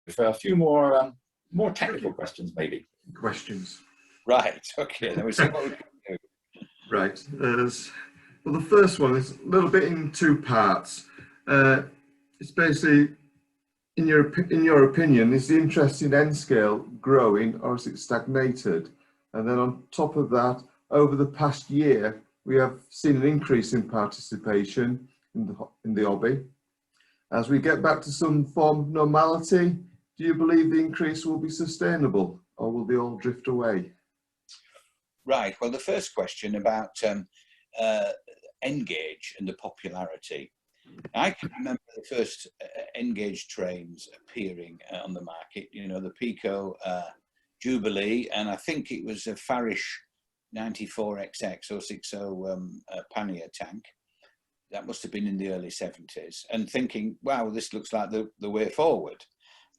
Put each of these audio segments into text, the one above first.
for a few more technical questions, maybe. Questions. Right. Okay. Then we see what we can do. Right. Well, the first one is a little bit in two parts. It's basically, in your opinion, is the interest in N scale growing or is it stagnated? And then on top of that, over the past year, we have seen an increase in participation in the hobby. As we get back to some form of normality, do you believe the increase will be sustainable or will they all drift away? Right. Well, the first question about N-Gage and the popularity. I can remember the first N-Gage trains appearing on the market, you know, the Pico Jubilee, and I think it was a Farish 94XX or 60 pannier tank. That must have been in the early 70s, and thinking, wow, this looks like the way forward.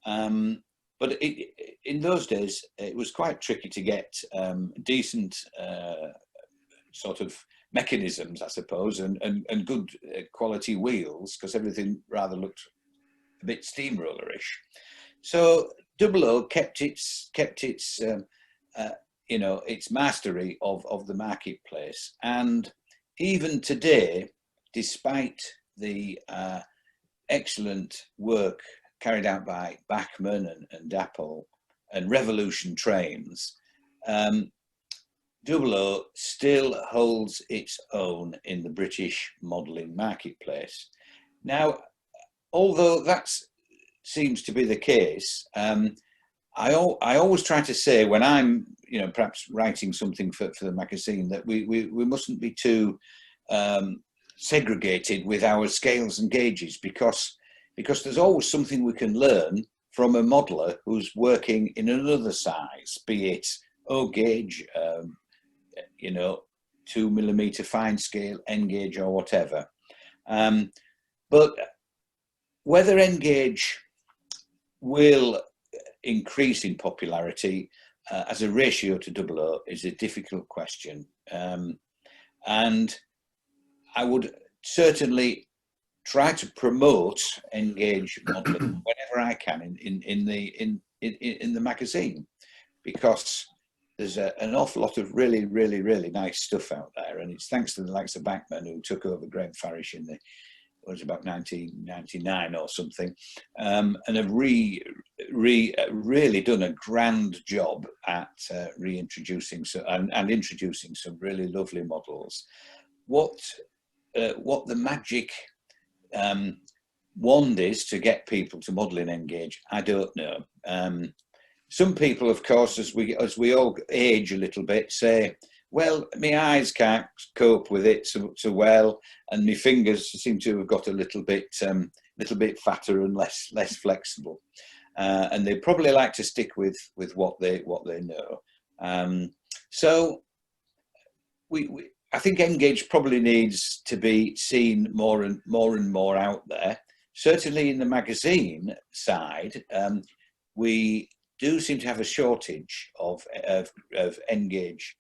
But in those days, it was quite tricky to get decent sort of mechanisms, I suppose, and good quality wheels, because everything rather looked a bit steamrollerish. So 00 kept its you know, its mastery of the marketplace, and even today, despite the excellent work carried out by Bachmann and Apple and Revolution Trains, 00 still holds its own in the British modelling marketplace. Now, although that seems to be the case, I always try to say when I'm, you know, perhaps writing something for the magazine, that we mustn't be too segregated with our scales and gauges, because there's always something we can learn from a modeler who's working in another size, be it O gauge, you know, 2mm fine scale, N gauge or whatever. But whether N gauge will increase in popularity as a ratio to 00 is a difficult question. And I would certainly try to promote N-Gage modelling whenever I can in the magazine, because there's an awful lot of really nice stuff out there, and it's thanks to the likes of Bachmann, who took over Graham Farish in about 1999 or something, and have really done a grand job at reintroducing and introducing some really lovely models. What the magic wand is to get people to model in N-Gage, I don't know. Some people, of course, as we all age a little bit, say, well, my eyes can't cope with it so well, and my fingers seem to have got a little bit fatter and less flexible, and they probably like to stick with what they know. So I think N-Gage probably needs to be seen more and more out there. Certainly in the magazine side, we do seem to have a shortage of N-Gage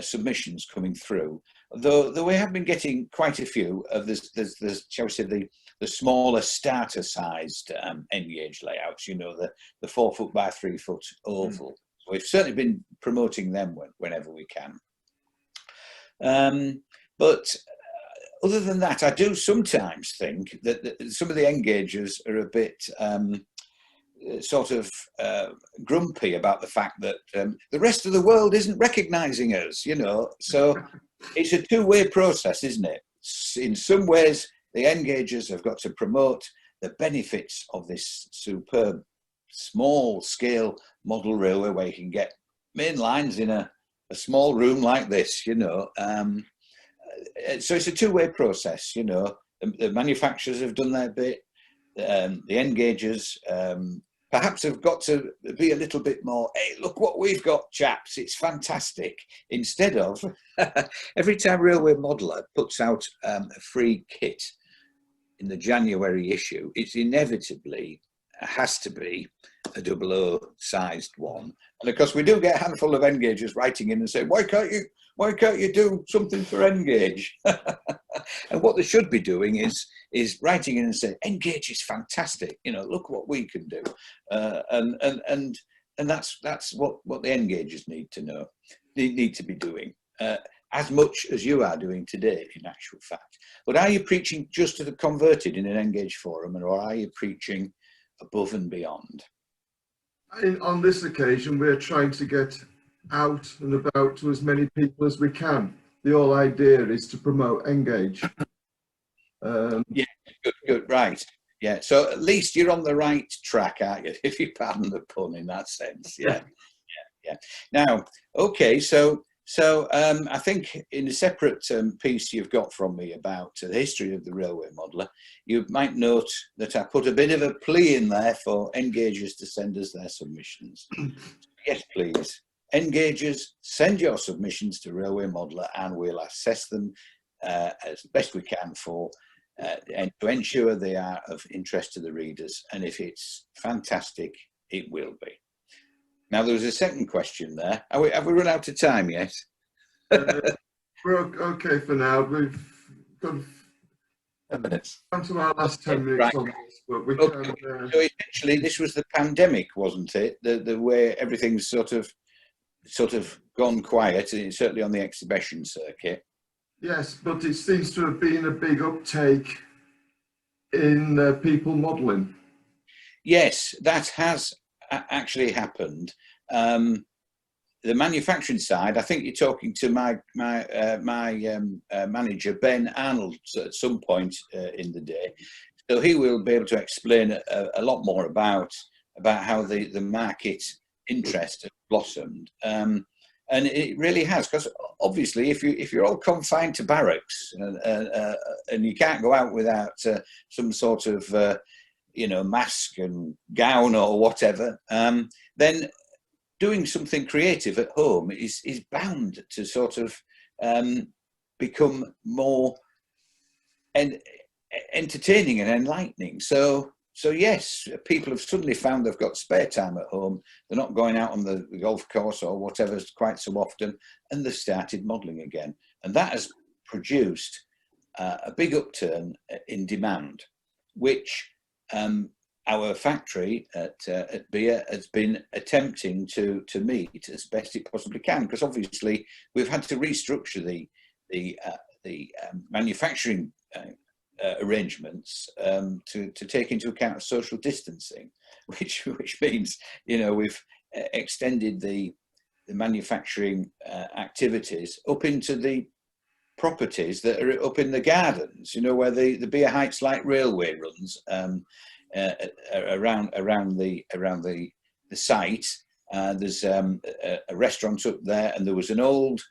submissions coming through, though we have been getting quite a few of this, shall we say, the smaller starter sized N-Gage layouts, you know, the 4 foot by 3 foot oval. So we've certainly been promoting them whenever we can. But other than that, I do sometimes think that some of the N-Gages are a bit sort of grumpy about the fact that the rest of the world isn't recognizing us, you know. So it's a two-way process, isn't it? In some ways, the N-Gages have got to promote the benefits of this superb small scale model railway, where you can get main lines in a small room like this, you know. So it's a two-way process, you know. The manufacturers have done their bit. The N-Gages perhaps have got to be a little bit more, hey, look what we've got, chaps, it's fantastic. Instead of, every time Railway Modeller puts out a free kit in the January issue, it's inevitably has to be a 00 sized one. And of course, we do get a handful of N-Gagers writing in and say, why can't you do something for N-Gage? And what they should be doing is writing in and saying, N-Gage is fantastic. You know, look what we can do. And that's what the N-Gagers need to know. They need to be doing as much as you are doing today, in actual fact. But are you preaching just to the converted in an N-Gage forum, or are you preaching above and beyond? On this occasion, we're trying to get out and about to as many people as we can. The whole idea is to promote N-Gage. Yeah, good, right. Yeah, so at least you're on the right track, aren't you? If you pardon the pun in that sense. Yeah. Now, okay, so I think in a separate piece you've got from me about the history of the railway modeller, you might note that I put a bit of a plea in there for N-Gagers to send us their submissions. Yes, please. N-Gagers, send your submissions to Railway Modeller and we'll assess them as best we can and to ensure they are of interest to the readers. And if it's fantastic, it will be. Now, there was a second question there. Have we run out of time yet? We're okay for now. We've done down to our last 10 minutes on this, but we can. So essentially, this was the pandemic, wasn't it? The way everything's sort of gone quiet, certainly on the exhibition circuit. Yes, but it seems to have been a big uptake in people modelling. Yes, that has actually happened. The manufacturing side, I think you're talking to my manager, Ben Arnold, at some point in the day. So he will be able to explain a lot more about how the market interest has blossomed. And it really has, because obviously, if you're all confined to barracks and you can't go out without some sort of mask and gown or whatever, then doing something creative at home is bound to sort of become more entertaining and enlightening. So yes, people have suddenly found they've got spare time at home. They're not going out on the golf course or whatever quite so often, and they've started modelling again. And that has produced a big upturn in demand, which our factory at Beer has been attempting to meet as best it possibly can, because obviously we've had to restructure the manufacturing arrangements to take into account social distancing, which means we've extended the manufacturing activities up into the properties that are up in the gardens, where the Beer Heights Light Railway runs around the site. There's a restaurant up there, and there was an old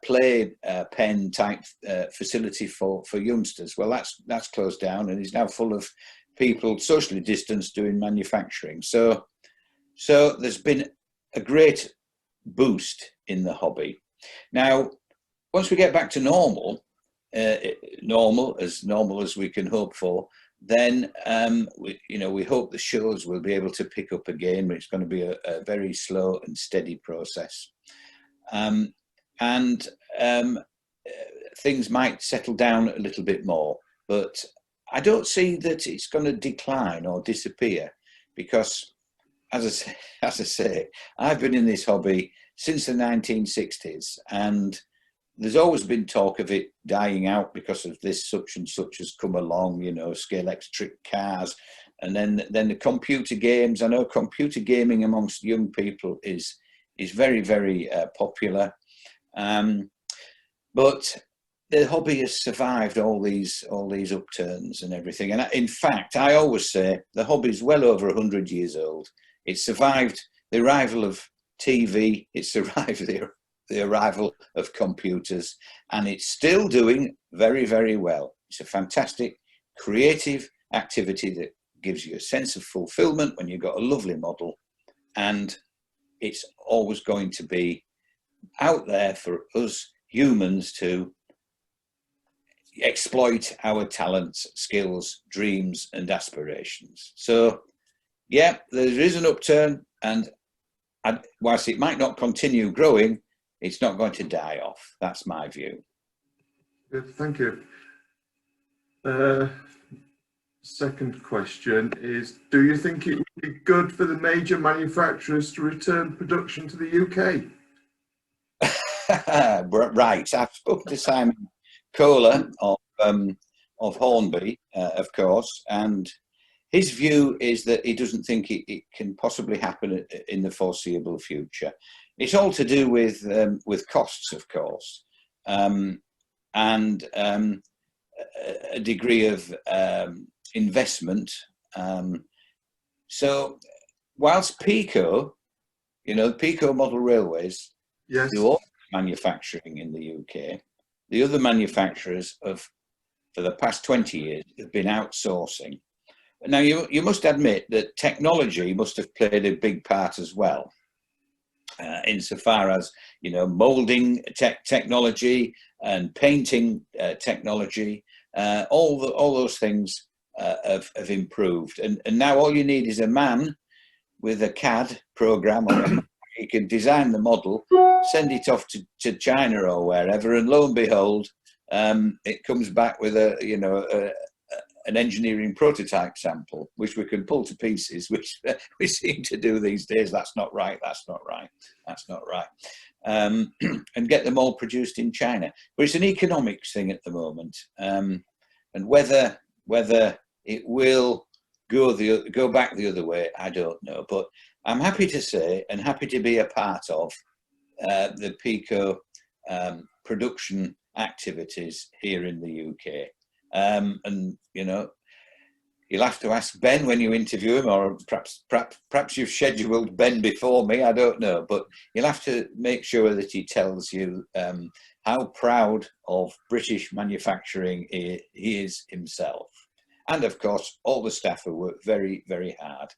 play pen type facility for youngsters. Well, that's closed down and is now full of people socially distanced doing manufacturing. So there's been a great boost in the hobby. Now, once we get back to normal as we can hope for, then we hope the shows will be able to pick up again. It's going to be a very slow and steady process. And things might settle down a little bit more, but I don't see that it's going to decline or disappear, because as I say, I've been in this hobby since the 1960s, and there's always been talk of it dying out because of this such and such has come along, scale electric cars, and then the computer games. I know computer gaming amongst young people is very, very popular. But the hobby has survived all these upturns and everything. And in fact, I always say the hobby is well over 100 years old. It survived the arrival of TV. It survived the arrival of computers, and it's still doing very, very well. It's a fantastic creative activity that gives you a sense of fulfillment when you've got a lovely model, and it's always going to be out there for us humans to exploit our talents, skills, dreams, and aspirations. So, yeah, there is an upturn, and whilst it might not continue growing, it's not going to die off. That's my view. Good, thank you. Second question is, do you think it would be good for the major manufacturers to return production to the UK? Right, I've spoken to Simon Kohler of Hornby, of course, and his view is that he doesn't think it can possibly happen in the foreseeable future. It's all to do with costs, of course, and a degree of investment. So whilst PICO, the PICO model railways, yes, do all manufacturing in the UK, the other manufacturers for the past 20 years have been outsourcing. Now, you must admit that technology must have played a big part as well, insofar as, moulding technology and painting technology, all those things have improved. And now all you need is a man with a CAD program, or he can design the model, send it off to China or wherever, and lo and behold, it comes back with an engineering prototype sample, which we can pull to pieces, which we seem to do these days. That's not right. That's not right. That's not right. And get them all produced in China. But it's an economics thing at the moment, and whether it will go back the other way, I don't know. But I'm happy to say, and happy to be a part of the PICO production activities here in the UK. And you'll have to ask Ben when you interview him, or perhaps you've scheduled Ben before me, I don't know, but you'll have to make sure that he tells you how proud of British manufacturing he is himself. And of course, all the staff who work very, very hard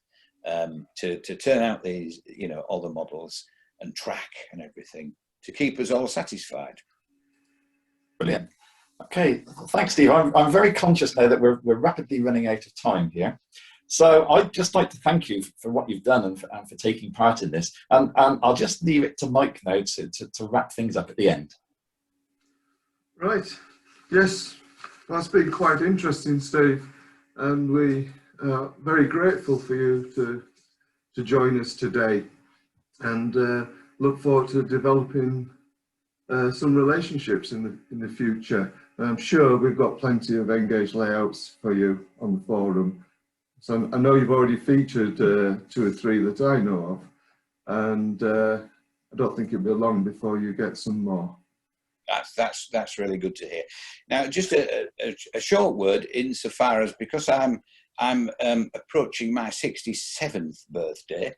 to turn out these, all the models and track and everything to keep us all satisfied. Brilliant. Okay, thanks, Steve. I'm very conscious now that we're rapidly running out of time here. So I'd just like to thank you for what you've done and for taking part in this. And I'll just leave it to Mike now to wrap things up at the end. Right. Yes, that's been quite interesting, Steve. And we are very grateful for you to join us today, and look forward to developing some relationships in the future. And I'm sure we've got plenty of engaged layouts for you on the forum. So I know you've already featured 2 or 3 that I know of, and I don't think it'll be long before you get some more. That's really good to hear. Now, just a short word insofar as, because I'm approaching my 67th birthday.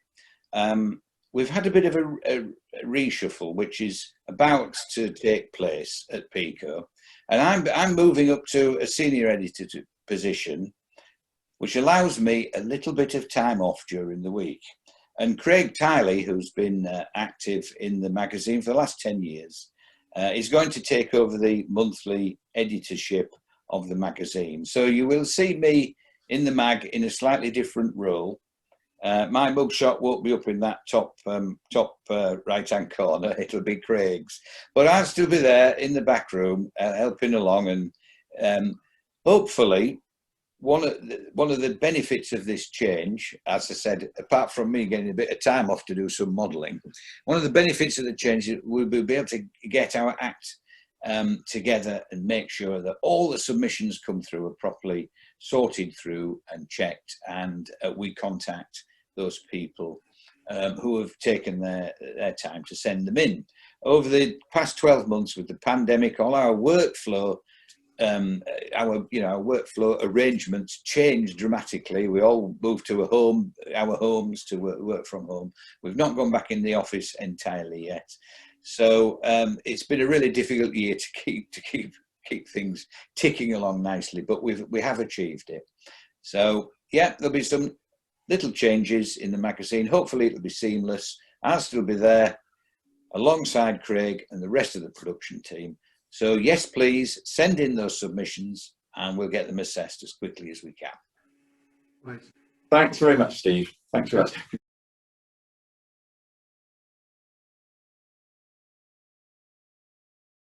We've had a bit of a reshuffle, which is about to take place at PICO, and I'm moving up to a senior editor position, which allows me a little bit of time off during the week. And Craig Tiley, who's been active in the magazine for the last 10 years, is going to take over the monthly editorship of the magazine. So you will see me in the mag in a slightly different role. My mugshot won't be up in that top right-hand corner. It'll be Craig's, but I'll still be there in the back room helping along. And hopefully, one of the benefits of this change, as I said, apart from me getting a bit of time off to do some modelling, one of the benefits of the change is we'll be able to get our act together and make sure that all the submissions come through are properly sorted through and checked, and we contact those people who have taken their time to send them in. Over the past 12 months with the pandemic, all our workflow our workflow arrangements changed dramatically. We all moved to our homes to work from home. We've not gone back in the office entirely yet. So it's been a really difficult year to keep things ticking along nicely, but we have achieved it. So yeah, there'll be some little changes in the magazine. Hopefully it'll be seamless. I'll still be there alongside Craig and the rest of the production team, So yes, please send in those submissions and we'll get them assessed as quickly as we can. Right. Thanks very much, Steve. Thanks very much.